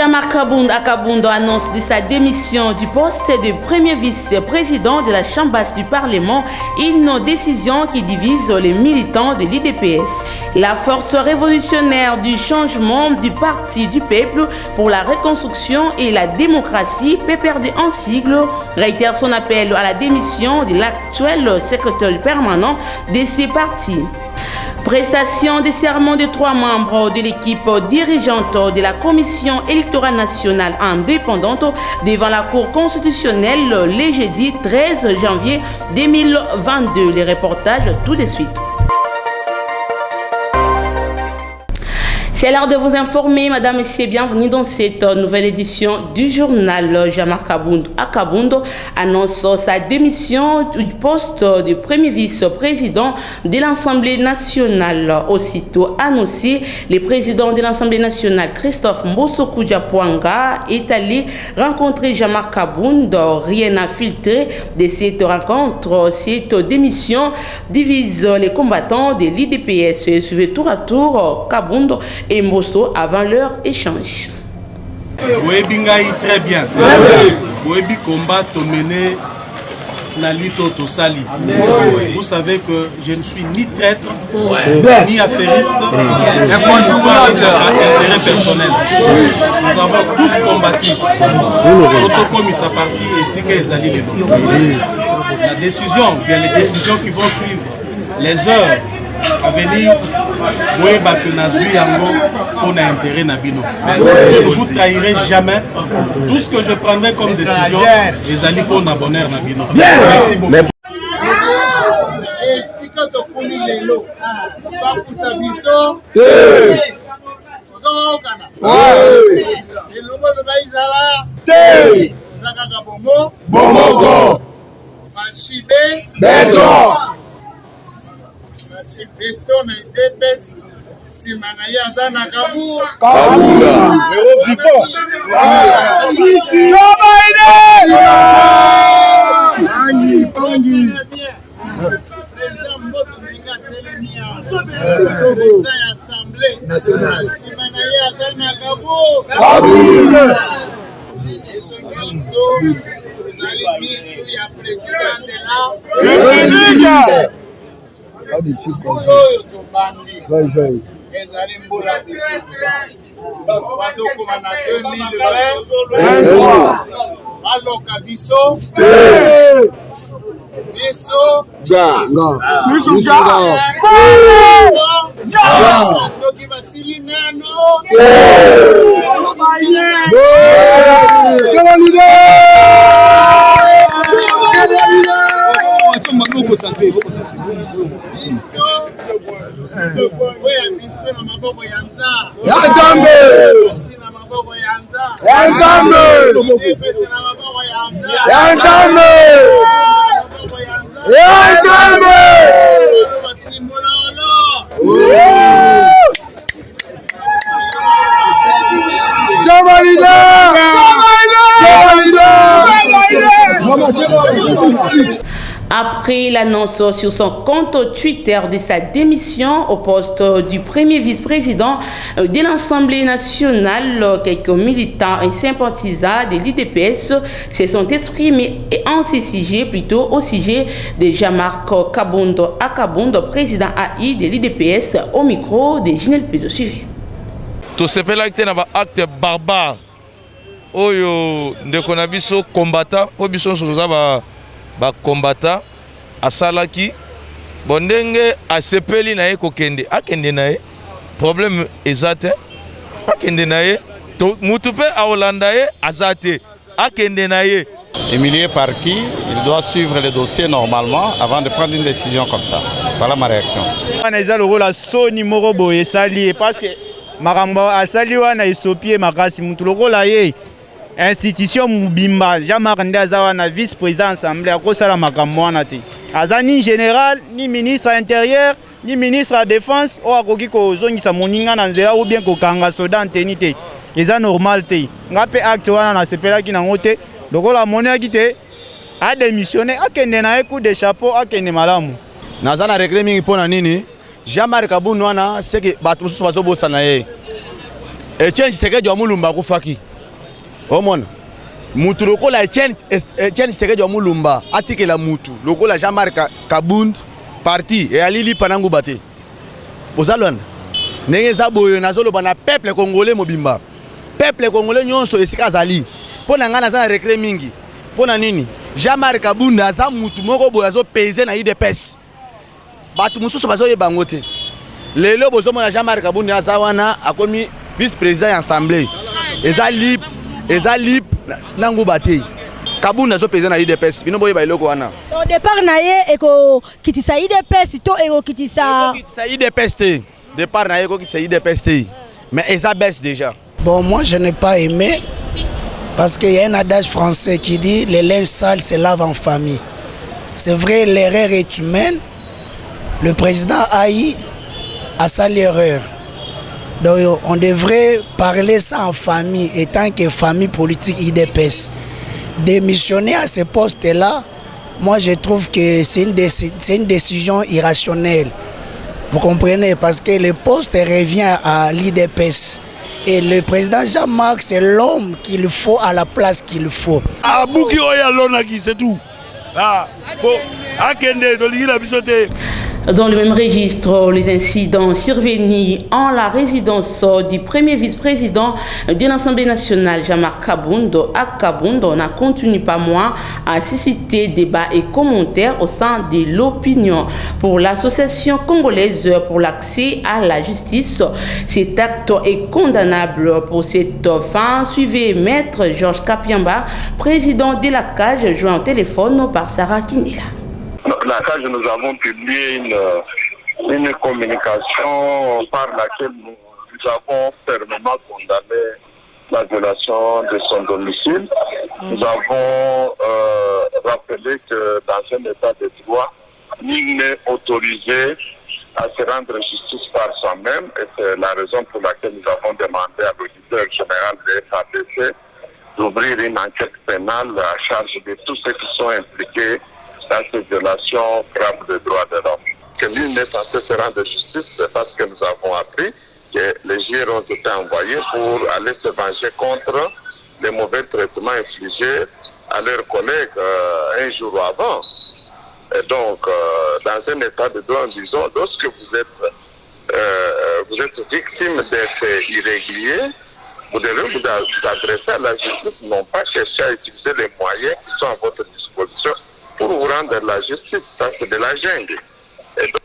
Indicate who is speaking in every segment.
Speaker 1: Jean-Marc Akabundo annonce de sa démission du poste de premier vice-président de la Chambre basse du Parlement, une décision qui divise les militants de l'IDPS. La force révolutionnaire du changement du Parti du peuple pour la reconstruction et la démocratie, PPRD en sigle, réitère son appel à la démission de l'actuel secrétaire permanent de ces partis. Prestation des serments de 3 membres de l'équipe dirigeante de la Commission électorale nationale indépendante devant la Cour constitutionnelle le jeudi 13 janvier 2022. Les reportages tout de suite. C'est l'heure de vous informer, madame, messieurs, bienvenue dans cette nouvelle édition du journal. Jean-Marc Akabundo annonce sa démission du poste de premier vice-président de l'Assemblée nationale. Aussitôt annoncé, le président de l'Assemblée nationale, Christophe Mbosso Diapwanga, est allé rencontrer Jean-Marc Akabundo. Rien à filtrer de cette rencontre. Cette démission divise les combattants de l'IDPS. Suivez tour à tour Kabundo et Mbosso avant leur échange.
Speaker 2: Webingai très bien. Webi combat mené Nalito Tosali. Vous savez que je ne suis ni traître, ni affairiste, ni intérêt personnel. Nous avons tous combattu. Autocomis sa partie et c'est qu'ils allaient les nôtres. La décision, bien les décisions qui vont suivre, les heures à venir, on a intérêt Nabino. Je ne vous trahirai jamais. Tout ce que je prendrai comme décision, les alliés pour bonheur Nabino. Merci beaucoup.
Speaker 3: Beton et DPS, si Manaya Zana Kabur, président Mbosso Menga Telenia, Assemblée nationale, si Manaya Zana Kabur,
Speaker 1: Après l'annonce sur son compte Twitter de sa démission au poste du premier vice-président de l'Assemblée nationale, quelques militants et sympathisants de l'IDPS se sont exprimés en ce sujet, plutôt au sujet de Jean-Marc Akabundo, président AI de l'IDPS, au micro de Ginel Pezo. Suivez.
Speaker 4: Tout ce qui un acte barbare, oyo ndeko biso combattant, po biso ba combattant asalaki bondenge asepeli na ye kokende akende na ye problème ezate akende na ye to mutupe a Hollanda ye azate akende na ye.
Speaker 5: Émilié par qui il doit suivre les dossiers normalement avant de prendre une décision comme ça. Voilà ma réaction.
Speaker 6: On a le rôle à Sony Morobo et Sali parce que Maramba a sali wana isopie makasi mutu le rôle aye institution Mubimba, Jean-Marc Ndazawa na vice-président assemblée à Kosala Makamwana te. Azani général, ni ministre à l'intérieur, ni ministre à la défense, ou à Kokiko Zongisa Moninga Nanzera ou bien Kokanga Soda Antenite. C'est normal te. Ngape acte wana na sepela ki nangote. Donc la monnaie qui te a démissionné, a kende na coup de chapeau, a kende malamu.
Speaker 7: Nazana regret mingi pona nini? Jean-Marc Akabundo wana c'est que batu mususu bazobosa na ye. Etienne Tshisekedi wa Mulumba kufaki. omona mutu lokola Etienne Tshisekedi wa Mulumba atikela mutu lokola Jean-Marc Kabund parti et alili panangu bate bozalwana ndenge za boyo nazoloba na peuple congolais mobimba peuple congolais nyonso esika azali pona ngana za recré mingi pona nini Jean-Marc Kabund aza mutu moko boyo azo peser na UDPS batu mususu bazoyeba ngo te lelo bozomona Jean-Marc Kabund aza wana akomi vice-président assemblée eza libre nangu bate Kabund azo peser na UDPS bino boyeba eloko wana
Speaker 8: au départ na ye eko kitisa UDPS to eko kitisa
Speaker 7: UDPS te départ na ye eko kitisa UDPS te mais eza baisse déjà.
Speaker 9: Bon, moi je n'ai pas aimé parce qu'il y a un adage français qui dit les linges sales se lavent en famille. C'est vrai, l'erreur est humaine. Le président Haï a sa l'erreur. Donc on devrait parler ça en famille, étant que famille politique IDPS. Démissionner à ce poste-là, moi je trouve que c'est une décision irrationnelle. Vous comprenez? Parce que le poste revient à l'IDPS. Et le président Jean-Marc, c'est l'homme qu'il faut à la place qu'il faut.
Speaker 10: Ah, Bouki Oya Lonaki, c'est tout. Ah, bon, Akende, Dolina Bisote.
Speaker 1: Dans le même registre, les incidents survenus en la résidence du premier vice-président de l'Assemblée nationale, Jean-Marc Kabund, à Kabund, n'a continué pas moins à susciter débats et commentaires au sein de l'opinion. Pour l'association congolaise pour l'accès à la justice, cet acte est condamnable. Pour cette fin, suivez Maître Georges Kapiamba, président de la CAJ, joint au téléphone par Sarah Kinila.
Speaker 11: La CAJ, nous avons publié une communication par laquelle nous avons fermement condamné la violation de son domicile. Nous avons rappelé que dans un état de droit, nul n'est autorisé à se rendre justice par soi-même, et c'est la raison pour laquelle nous avons demandé à l'auditeur général de FADC d'ouvrir une enquête pénale à charge de tous ceux qui sont impliqués dans ces violations graves des droits de l'homme. Que nul n'est censé se rendre justice, c'est parce que nous avons appris que les JR ont été envoyés pour aller se venger contre les mauvais traitements infligés à leurs collègues un jour avant. Et donc, dans un état de droit, disons, lorsque vous êtes victime des faits irréguliers, vous devez vous adresser à la justice, non pas chercher à utiliser les moyens qui sont à votre disposition pour vous rendre la justice. Ça, c'est de la jungle. Et donc,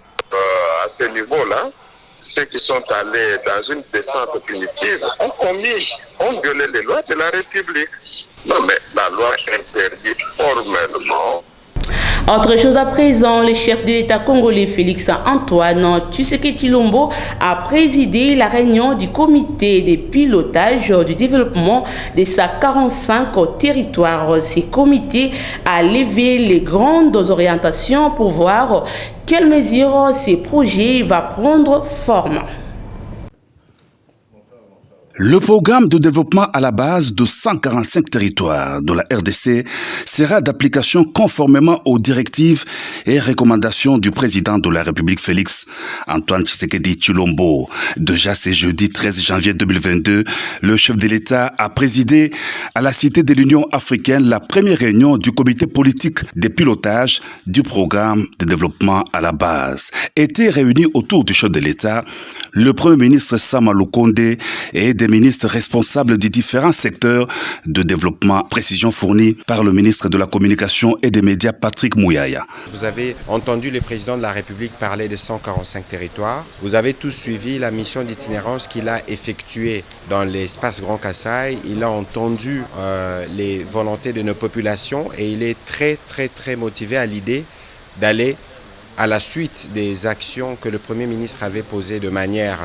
Speaker 11: à ce niveau-là, ceux qui sont allés dans une descente punitive ont violé les lois de la République. Non, mais la loi interdit formellement.
Speaker 1: Autre chose à présent, le chef de l'État congolais Félix Antoine Tshisekedi Tshilombo a présidé la réunion du comité de pilotage du développement de sa 45 territoires. Ce comité a levé les grandes orientations pour voir quelles mesures ces projets vont prendre forme.
Speaker 12: Le programme de développement à la base de 145 territoires de la RDC sera d'application conformément aux directives et recommandations du président de la République Félix Antoine Tshisekedi Tshilombo. Déjà ce jeudi 13 janvier 2022, le chef de l'État a présidé à la Cité de l'Union africaine la première réunion du comité politique de pilotage du programme de développement à la base. Étaient réunis autour du chef de l'État le Premier ministre Sama Lukonde et des ministres responsables des différents secteurs de développement. Précision fournie par le ministre de la Communication et des Médias, Patrick Mouyaya.
Speaker 13: Vous avez entendu le président de la République parler de 145 territoires. Vous avez tous suivi la mission d'itinérance qu'il a effectuée dans l'espace Grand Kassai. Il a entendu les volontés de nos populations et il est très motivé à l'idée d'aller à la suite des actions que le Premier ministre avait posées de manière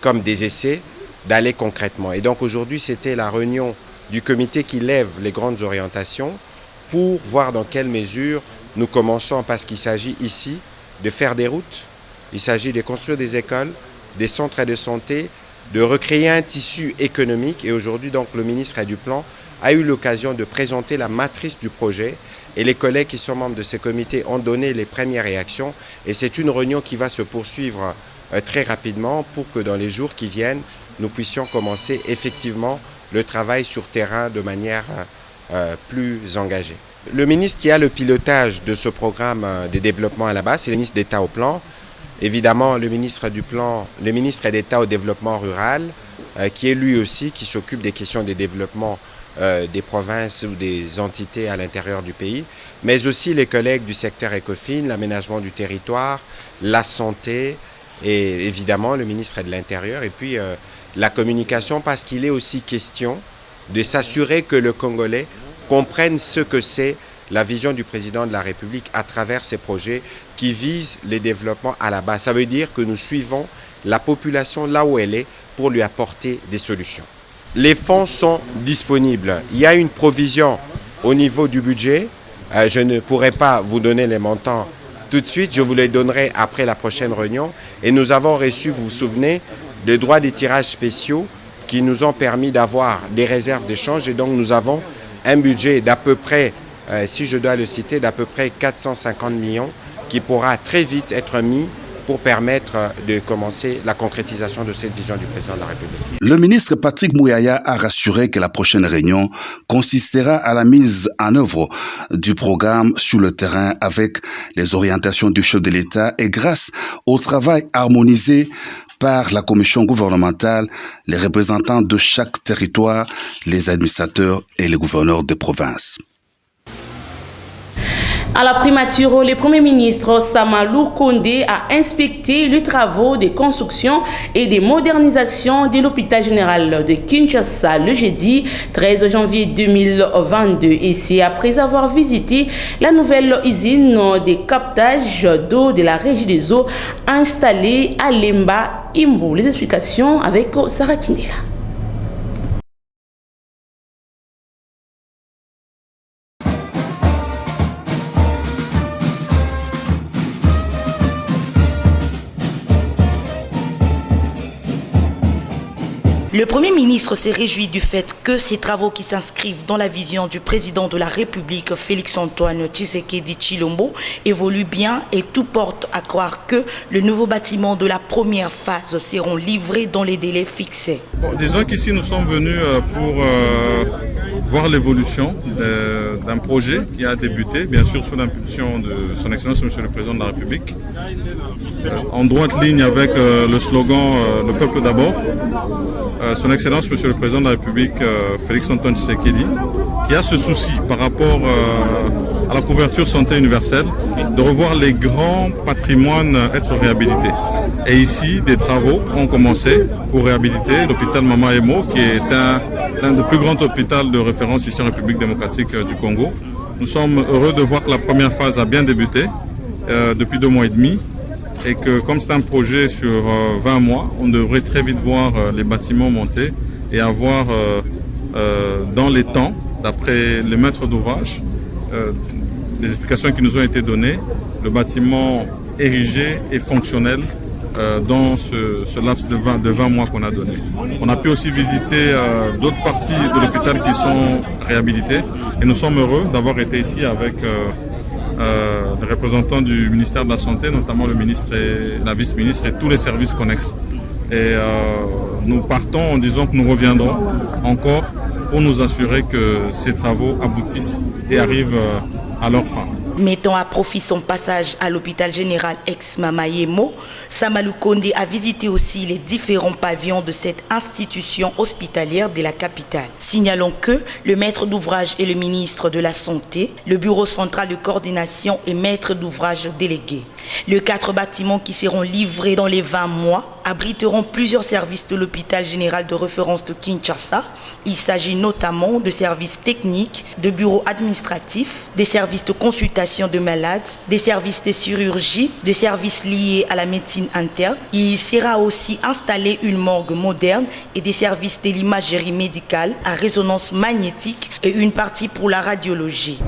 Speaker 13: comme des essais, d'aller concrètement. Et donc aujourd'hui, c'était la réunion du comité qui lève les grandes orientations pour voir dans quelle mesure nous commençons, parce qu'il s'agit ici de faire des routes, il s'agit de construire des écoles, des centres de santé, de recréer un tissu économique. Et aujourd'hui, donc, le ministre du Plan a eu l'occasion de présenter la matrice du projet. Et les collègues qui sont membres de ce comité ont donné les premières réactions. Et c'est une réunion qui va se poursuivre très rapidement pour que dans les jours qui viennent, nous puissions commencer effectivement le travail sur terrain de manière plus engagée. Le ministre qui a le pilotage de ce programme de développement à la base, c'est le ministre d'État au plan. Évidemment, le ministre d'État au développement rural, qui est lui aussi qui s'occupe des questions de développement des provinces ou des entités à l'intérieur du pays, mais aussi les collègues du secteur ECOFIN, l'aménagement du territoire, la santé et évidemment le ministre de l'Intérieur et puis la communication, parce qu'il est aussi question de s'assurer que le Congolais comprenne ce que c'est la vision du président de la République à travers ces projets qui visent les développements à la base. Ça veut dire que nous suivons la population là où elle est pour lui apporter des solutions. Les fonds sont disponibles. Il y a une provision au niveau du budget. Je ne pourrai pas vous donner les montants tout de suite. Je vous les donnerai après la prochaine réunion. Et nous avons reçu, vous vous souvenez, des droits des tirages spéciaux qui nous ont permis d'avoir des réserves d'échange. Et donc nous avons un budget d'à peu près, si je dois le citer, d'à peu près 450 millions qui pourra très vite être mis pour permettre de commencer la concrétisation de cette vision du président de la République.
Speaker 12: Le ministre Patrick Mouyaya a rassuré que la prochaine réunion consistera à la mise en œuvre du programme sur le terrain avec les orientations du chef de l'État et grâce au travail harmonisé par la commission gouvernementale, les représentants de chaque territoire, les administrateurs et les gouverneurs de province.
Speaker 1: À la primature, le Premier ministre Samalou Kondé a inspecté les travaux de construction et de modernisation de l'hôpital général de Kinshasa le jeudi 13 janvier 2022. Et c'est après avoir visité la nouvelle usine de captage d'eau de la Régie des eaux installée à Lemba Imbo. Les explications avec Sarah Kindela.
Speaker 14: Le Premier ministre s'est réjoui du fait que ces travaux qui s'inscrivent dans la vision du président de la République, Félix-Antoine Tshisekedi Tshilombo, évoluent bien et tout porte à croire que le nouveau bâtiment de la première phase seront livrés dans les délais fixés.
Speaker 15: Bon, disons qu'ici nous sommes venus pour voir l'évolution d'un projet qui a débuté, bien sûr sous l'impulsion de son Excellence Monsieur le Président de la République, en droite ligne avec le slogan « Le peuple d'abord ». Son Excellence Monsieur le Président de la République, Félix-Antoine Tshisekedi, qui a ce souci par rapport à la couverture santé universelle, de revoir les grands patrimoines être réhabilités. Et ici, des travaux ont commencé pour réhabiliter l'hôpital Mama Emo, qui est l'un des plus grands hôpitaux de référence ici en République démocratique du Congo. Nous sommes heureux de voir que la première phase a bien débuté depuis 2 mois et demi. Et que comme c'est un projet sur 20 mois, on devrait très vite voir les bâtiments monter et avoir dans les temps, d'après les maîtres d'ouvrage, les explications qui nous ont été données, le bâtiment érigé et fonctionnel dans ce laps de 20 mois qu'on a donné. On a pu aussi visiter d'autres parties de l'hôpital qui sont réhabilitées et nous sommes heureux d'avoir été ici avec les représentants du ministère de la Santé, notamment le ministre et la vice-ministre et tous les services connexes. Et nous partons en disant que nous reviendrons encore pour nous assurer que ces travaux aboutissent et arrivent à leur fin.
Speaker 14: Mettant à profit son passage à l'hôpital général ex-Mama Emo, Samalou Kondé a visité aussi les différents pavillons de cette institution hospitalière de la capitale. Signalons que le maître d'ouvrage est le ministre de la Santé, le bureau central de coordination et maître d'ouvrage délégué. Les 4 bâtiments qui seront livrés dans les 20 mois abriteront plusieurs services de l'hôpital général de référence de Kinshasa. Il s'agit notamment de services techniques, de bureaux administratifs, des services de consultation de malades, des services de chirurgie, des services liés à la médecine interne. Il sera aussi installé une morgue moderne et des services de l'imagerie médicale à résonance magnétique et une partie pour la radiologie.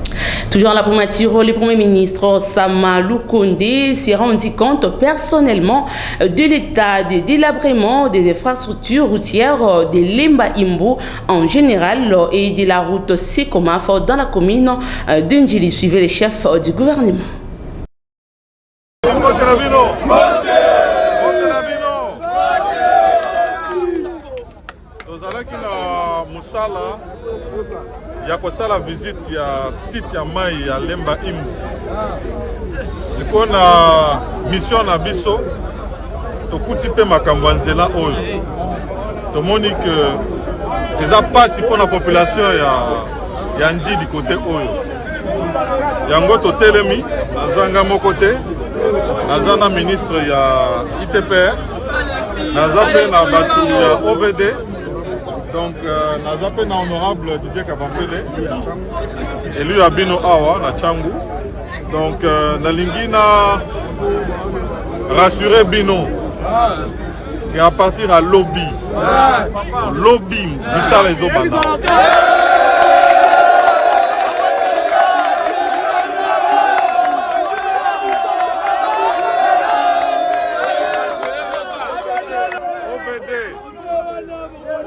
Speaker 1: Toujours à la primature, le Premier ministre Samalou Kondé s'est rendu compte personnellement de l'état de délabrement des infrastructures routières de Lemba Imbo en général et de la route Sekomaf dans la commune d'Ndjili. Suivez les chefs du gouvernement.
Speaker 15: tosala ya kosala visite ya site ya mai ya Lemba Imbu. Siko na mission na biso tokuti pe makambo ya nzela oyo tomoni ke eza pasi mpona population ya Njili kote oyo yango totelemi nazanga moko te naza na ministre ya ITPR naza pe na bato ya OVD donc naza pe na honorable Didier Kabambele élu ya bino awa na Tchangu donc nalingi na rassurer bino et à partir à lobby misala ezobanda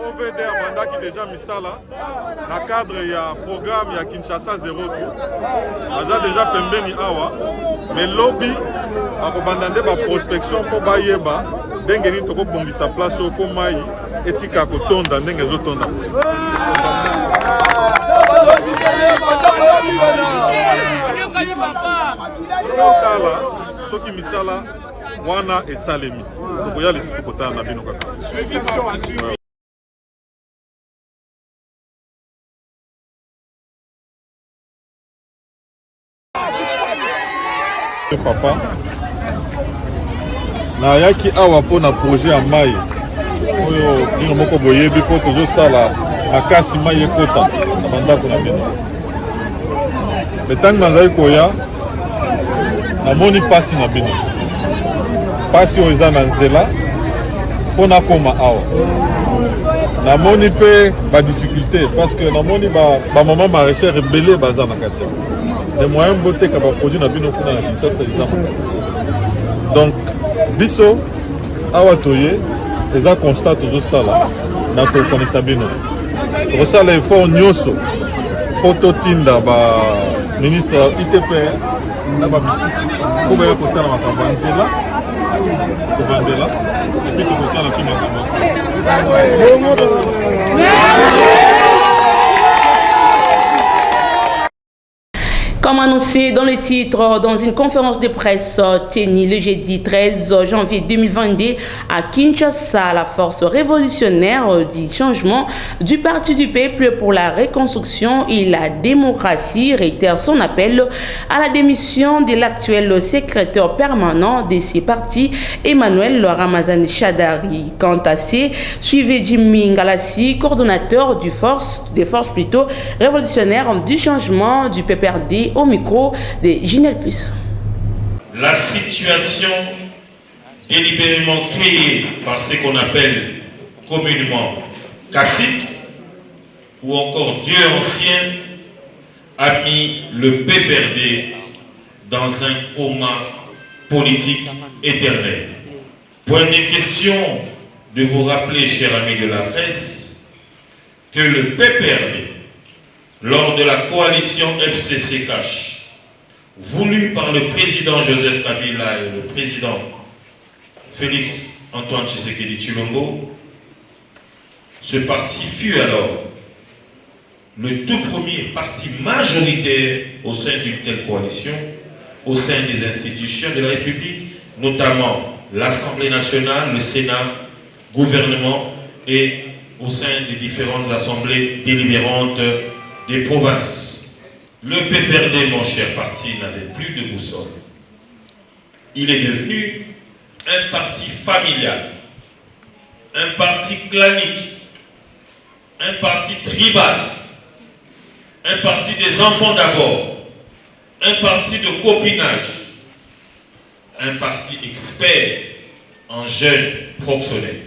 Speaker 15: OVD abandaki déjà misala na cadre ya programme ya Kinshasa 0 tout aza déjà pembeni awa mais lobby akobanda nde ba prospection po bayeba ndenge nini tokobongisa place oyo po mai etika kotonda ndenge ezotonda tala soki misala wana esalemi tokoya lisusu kotala na bino kaka papa nayaki awa mpona projet ya mai oyo bino moko boyebi mpo tozosala makasi mai ekota na bandako na bino me ntango nazali koya namoni mpasi na bino mpasi oyo eza na nzela mpo nakoma awa namoni mpe badifficulté parce que namoni bamama maraîchère ebele baza na kati ya les moyens boteka baproduit na bino kuna na Kinshasa eza donc biso awa toye eza constat tozosala na kokonisa bino tokosala effort nyonso mpo totinda baministre ya ITPR na bamisusu mpo baya kotala makambo ya nzela kovandela epi tokotala mpe makambo
Speaker 1: Comme annoncé dans le titre, dans une conférence de presse tenue le jeudi 13 janvier 2022 à Kinshasa, la force révolutionnaire du changement du Parti du peuple pour la reconstruction et la démocratie réitère son appel à la démission de l'actuel secrétaire permanent de ces partis, Emmanuel Ramazani Chadari. Quant à ces, suivez Jimmy Ngalassi, coordonnateur des forces révolutionnaires du changement du PPRD, au micro de Ginelle Puce.
Speaker 16: La situation délibérément créée par ce qu'on appelle communément cacique ou encore Dieu ancien a mis le PPRD dans un coma politique éternel. Point de question de vous rappeler, chers amis de la presse, que le PPRD, lors de la coalition FCC-Cash, voulue par le président Joseph Kabila et le président Félix Antoine Tshisekedi Tshilombo, ce parti fut alors le tout premier parti majoritaire au sein d'une telle coalition, au sein des institutions de la République, notamment l'Assemblée nationale, le Sénat, gouvernement et au sein des différentes assemblées délibérantes des provinces. Le PPRD, mon cher parti, n'avait plus de boussole. Il est devenu un parti familial, un parti clanique, un parti tribal, un parti des enfants d'abord, un parti de copinage, un parti expert en jeunes proxénètes.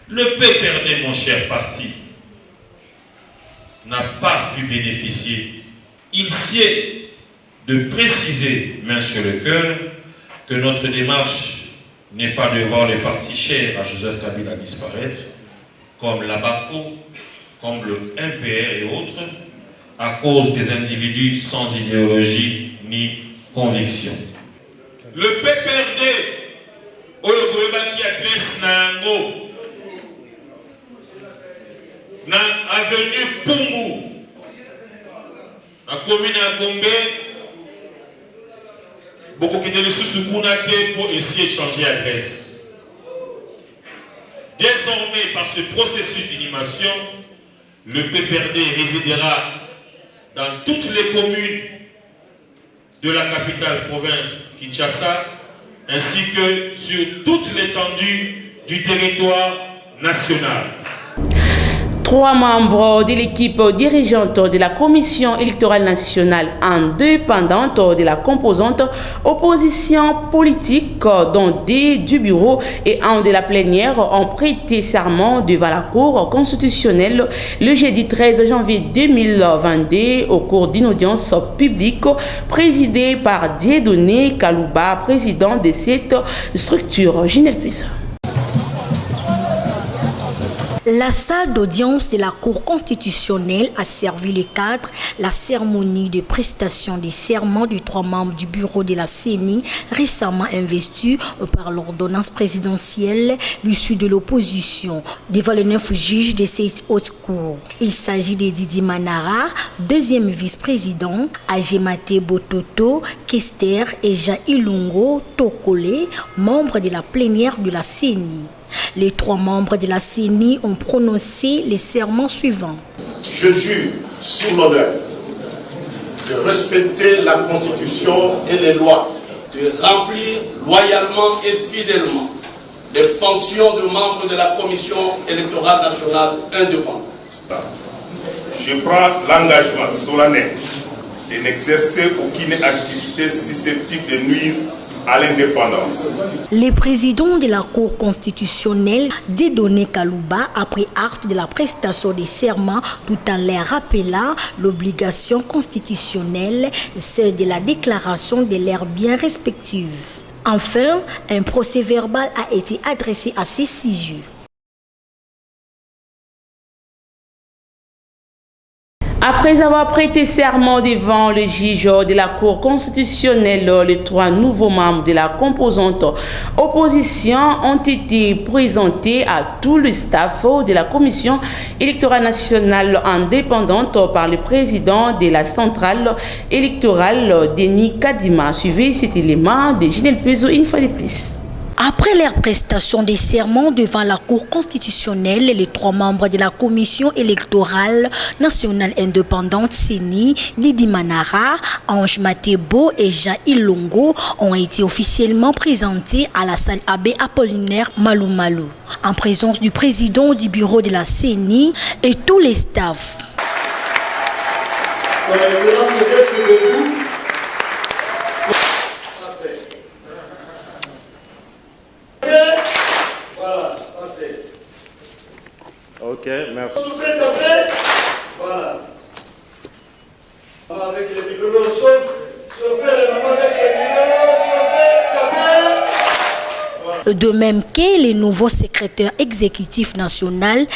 Speaker 16: Le PPRD, mon cher parti, n'a pas pu bénéficier. Il sied de préciser, main sur le cœur, que notre démarche n'est pas de voir les partis chers à Joseph Kabila disparaître, comme l'ABACO, comme le MPR et autres, à cause des individus sans idéologie ni conviction. Le PPRD, Oyogoeba qui adresse Nango, l'avenue Pumbu, la commune à Gombe, beaucoup qui étaient sous Kounate pour essayer de changer d'adresse. Désormais, par ce processus d'inhumation, le PPRD résidera dans toutes les communes de la capitale province Kinshasa, ainsi que sur toute l'étendue du territoire national.
Speaker 1: 3 membres de l'équipe dirigeante de la Commission électorale nationale indépendante de la composante opposition politique, dont 2 du bureau et 1 de la plénière, ont prêté serment devant la Cour constitutionnelle le jeudi 13 janvier 2022 au cours d'une audience publique présidée par Dieudonné Kalouba, président de cette structure. Ginelle Puisse.
Speaker 8: La salle d'audience de la Cour constitutionnelle a servi le cadre, la cérémonie de prestation des serments des 3 membres du bureau de la CENI récemment investis par l'ordonnance présidentielle, l'issue de l'opposition, devant les 9 juges de cette haute cour. Il s'agit de Didi Manara, 2e vice-président, Ajemate Bototo, Kester et Jean Ilungo Tokole, membres de la plénière de la CENI. Les 3 membres de la CENI ont prononcé les serments suivants.
Speaker 17: Je jure sur l'honneur de respecter la Constitution et les lois, de remplir loyalement et fidèlement les fonctions de membre de la Commission électorale nationale indépendante.
Speaker 18: Je prends l'engagement solennel de n'exercer aucune activité susceptible de nuire à l'indépendance.
Speaker 8: Le président de la Cour constitutionnelle, Dieudonné Kalouba, a pris acte de la prestation des serments tout en leur rappelant l'obligation constitutionnelle, celle de la déclaration de leurs biens respectifs. Enfin, un procès verbal a été adressé à ces 6 juges.
Speaker 1: Après avoir prêté serment devant le juge de la Cour constitutionnelle, les 3 nouveaux membres de la composante opposition ont été présentés à tout le staff de la Commission électorale nationale indépendante par le président de la centrale électorale, Denis Kadima. Suivez cet élément de Ginelle Pezo une fois de plus.
Speaker 8: Après leur prestation des serments devant la Cour constitutionnelle, les 3 membres de la Commission électorale nationale indépendante CENI, Didi Manara, Ange Matebo et Jean Ilongo, ont été officiellement présentés à la salle Abbé Apollinaire Malou Malou, en présence du président du bureau de la CENI et tous les staffs.
Speaker 17: Ok, merci. Voilà. Avec les micros,
Speaker 8: De même que les nouveaux secrétaires exécutifs nationaux,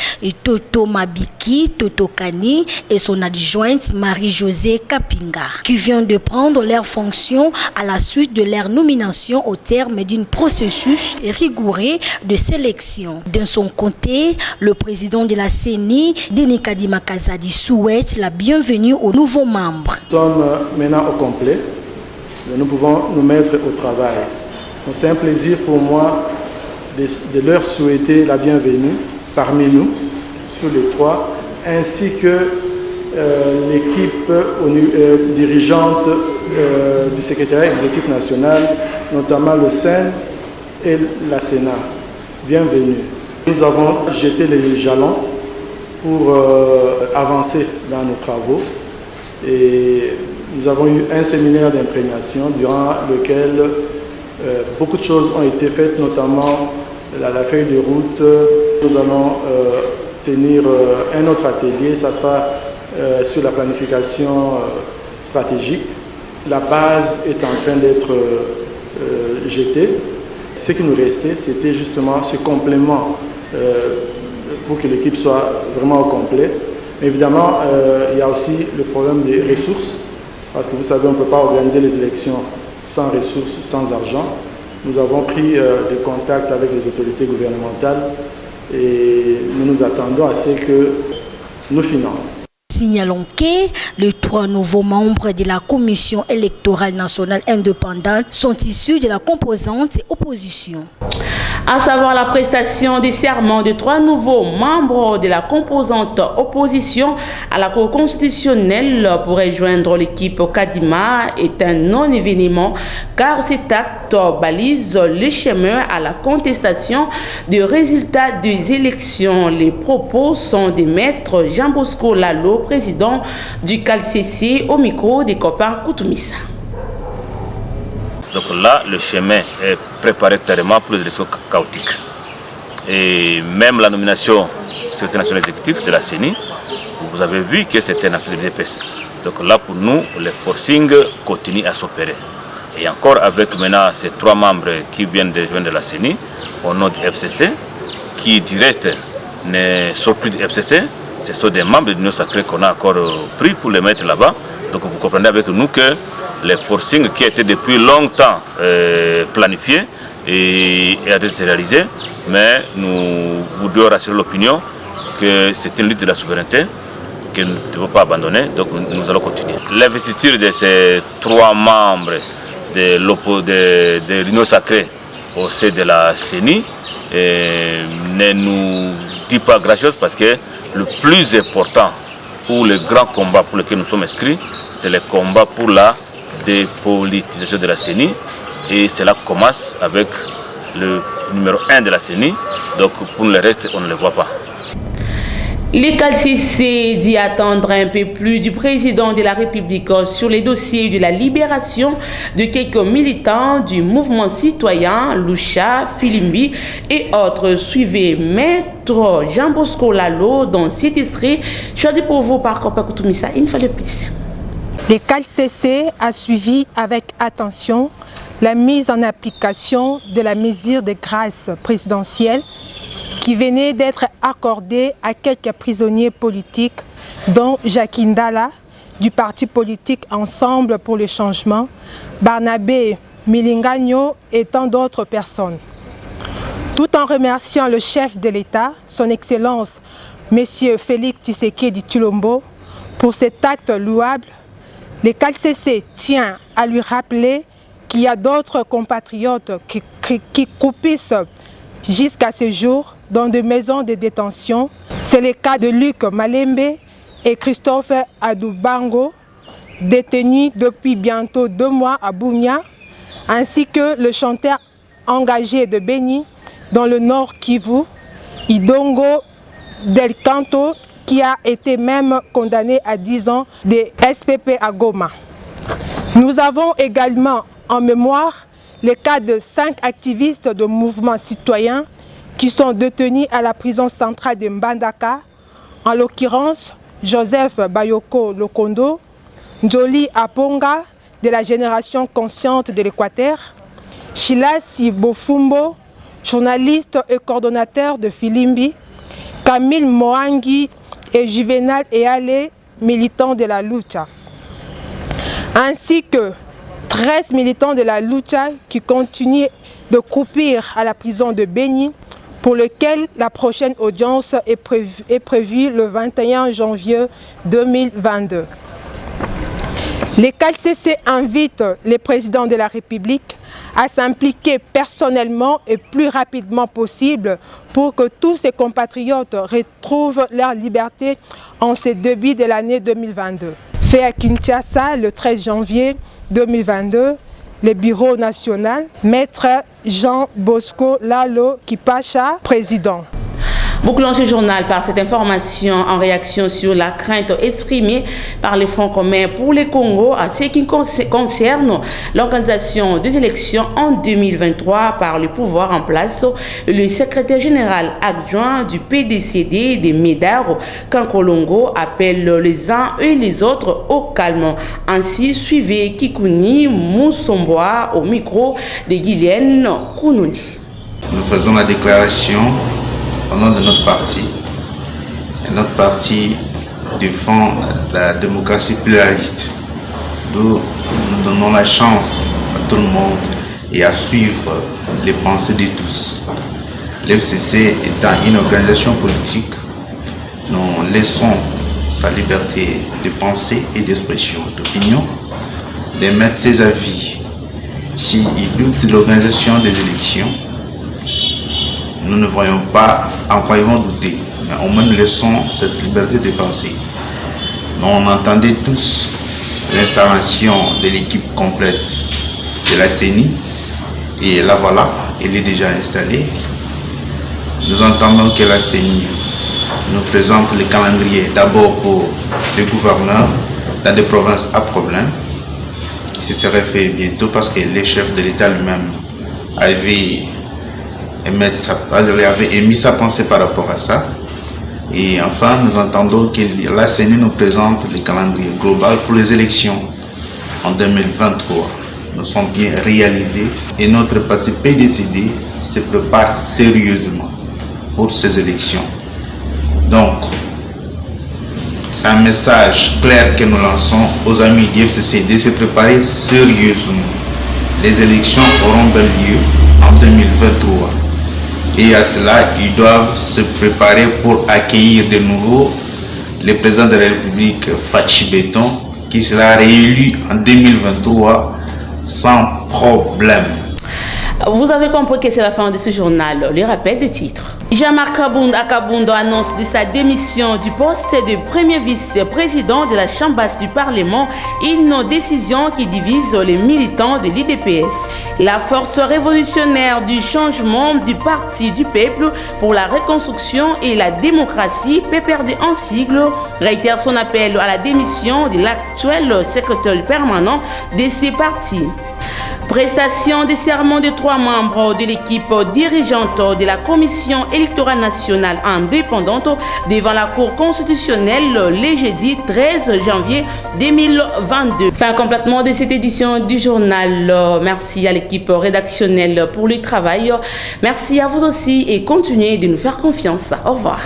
Speaker 8: Toto Mabiki, Toto Kani et son adjointe Marie-Josée Kapinga, qui viennent de prendre leurs fonctions à la suite de leur nomination au terme d'un processus rigoureux de sélection. De son côté, le président de la CENI, Denis Kadima Kazadi, souhaite la bienvenue aux nouveaux membres.
Speaker 19: Nous sommes maintenant au complet, mais nous pouvons nous mettre au travail. C'est un plaisir pour moi de leur souhaiter la bienvenue parmi nous, tous les 3, ainsi que l'équipe dirigeante du secrétariat exécutif national, notamment le SEN et la Sénat. Bienvenue. Nous avons jeté les jalons pour avancer dans nos travaux et nous avons eu un séminaire d'imprégnation durant lequel beaucoup de choses ont été faites, notamment la feuille de route. Nous allons tenir un autre atelier, ça sera sur la planification stratégique. La base est en train d'être jetée. Ce qui nous restait, c'était justement ce complément pour que l'équipe soit vraiment au complet. Mais évidemment, il y a aussi le problème des ressources, parce que vous savez, on ne peut pas organiser les élections sans ressources, sans argent. Nous avons pris des contacts avec les autorités gouvernementales et nous nous attendons à ce que nous finance.
Speaker 8: Signalons que les 3 nouveaux membres de la Commission électorale nationale indépendante sont issus de la composante opposition.
Speaker 1: À savoir la prestation des serments de 3 nouveaux membres de la composante opposition à la Cour constitutionnelle pour rejoindre l'équipe Kadima est un non-événement car cet acte balise le chemin à la contestation des résultats des élections. Les propos sont de maître Jean-Bosco Lalo, président du CALCC, au micro des copains Koutoumissa.
Speaker 20: Donc là, le chemin est préparé clairement pour les élections chaotiques. Et même la nomination du secrétaire national exécutif de la CENI, vous avez vu que c'était un acte de DPS. Donc là, pour nous, le forcing continue à s'opérer. Et encore avec maintenant ces 3 membres qui viennent de rejoindre la CENI, au nom du FCC, qui du reste ne sont plus du FCC, ce sont des membres de l'Union sacrée qu'on a encore pris pour les mettre là-bas. Donc vous comprenez avec nous que le forcing qui a été depuis longtemps planifié et a été réalisé, mais nous voudrions rassurer l'opinion que c'est une lutte de la souveraineté que nous ne devons pas abandonner, donc nous allons continuer. L'investiture de ces 3 membres de l'Union sacrée au sein de la CENI ne nous dit pas grand-chose parce que le plus important ou le grand combat pour lequel nous sommes inscrits, c'est le combat pour la dépolitisation de la CENI. Et cela commence avec le numéro 1 de la CENI. Donc pour le reste, on ne le voit pas.
Speaker 1: Les CALCC dit attendre un peu plus du président de la République sur les dossiers de la libération de quelques militants du mouvement citoyen, Lucha, Filimbi et autres. Suivez Maître Jean-Bosco Lalo dans cet extrait choisi pour vous par Kopa Koutoumissa. Une fois de plus.
Speaker 21: Les CALCC a suivi avec attention la mise en application de la mesure de grâce présidentielle qui venait d'être accordée à quelques prisonniers politiques, dont Jacques Ndala, du parti politique Ensemble pour le changement, Barnabé Milingagno et tant d'autres personnes. Tout en remerciant le chef de l'État, son Excellence, M. Félix Tshisekedi Tshilombo, pour cet acte louable, le CALCC tient à lui rappeler qu'il y a d'autres compatriotes qui croupissent jusqu'à ce jour dans des maisons de détention. C'est le cas de Luc Malembe et Christophe Adoubango, détenus depuis bientôt 2 mois à Bunia, ainsi que le chanteur engagé de Beni dans le Nord Kivu, Idongo Del Canto, qui a été même condamné à 10 ans de SPP à Goma. Nous avons également en mémoire le cas de 5 activistes de mouvements citoyens qui sont détenus à la prison centrale de Mbandaka, en l'occurrence Joseph Bayoko Lokondo, Njoli Aponga de la génération consciente de l'Équateur, Shilasi Bofumbo, journaliste et coordonnateur de Filimbi, Camille Moangi et Juvenal Eale, militants de la Lucha, ainsi que 13 militants de la Lucha qui continuent de croupir à la prison de Beni, pour lequel la prochaine audience est prévue le 21 janvier 2022. Les CALCC invitent le président de la République à s'impliquer personnellement et plus rapidement possible pour que tous ses compatriotes retrouvent leur liberté en ce début de l'année 2022. Fait à Kinshasa le 13 janvier 2022, le bureau national, Maître Jean-Bosco Lalo Kipacha, président.
Speaker 1: Bouclons ce journal par cette information en réaction sur la crainte exprimée par les Fonds communs pour le Congo à ce qui concerne l'organisation des élections en 2023 par le pouvoir en place. Le secrétaire général adjoint du PDCD des Médaro, Kankolongo, appelle les uns et les autres au calme. Ainsi, suivez Kikouni Moussomboa au micro de Guylaine Kounouni.
Speaker 22: Nous faisons la déclaration au nom de notre parti. Et notre parti défend la démocratie pluraliste. Nous donnons la chance à tout le monde et à suivre les pensées de tous. L'FCC étant une organisation politique, nous laissons sa liberté de pensée et d'expression, d'opinion, d'émettre ses avis. S'il doute de l'organisation des élections, nous ne voyons pas en quoi ils vont douter, mais au moins nous laissons cette liberté de penser. Nous, on entendait tous l'installation de l'équipe complète de la CENI, et là voilà, elle est déjà installée. Nous entendons que la CENI nous présente le calendrier d'abord pour les gouverneurs dans des provinces à problème. Ce serait fait bientôt parce que les chefs de l'État lui-même avaient émis sa pensée par rapport à ça. Et enfin, nous entendons que la CENI nous présente le calendrier global pour les élections en 2023. Nous sommes bien réalisés et notre parti PDCD se prépare sérieusement pour ces élections. Donc, c'est un message clair que nous lançons aux amis du FCC de se préparer sérieusement. Les élections auront bel lieu en 2023. Et à cela, ils doivent se préparer pour accueillir de nouveau le président de la République, Fachi Béton, qui sera réélu en 2023 sans problème.
Speaker 1: Vous avez compris que c'est la fin de ce journal. Le rappel des titres. Jean-Marc Akabundo annonce de sa démission du poste de premier vice-président de la Chambre basse du Parlement, une décision qui divise les militants de l'IDPS. La force révolutionnaire du changement du Parti du peuple pour la reconstruction et la démocratie, PPRD en sigle, réitère son appel à la démission de l'actuel secrétaire permanent de ces partis. Prestation des serments de 3 membres de l'équipe dirigeante de la Commission électorale nationale indépendante devant la Cour constitutionnelle le jeudi 13 janvier 2022. Fin complètement de cette édition du journal. Merci à l'équipe rédactionnelle pour le travail. Merci à vous aussi et continuez de nous faire confiance. Au revoir.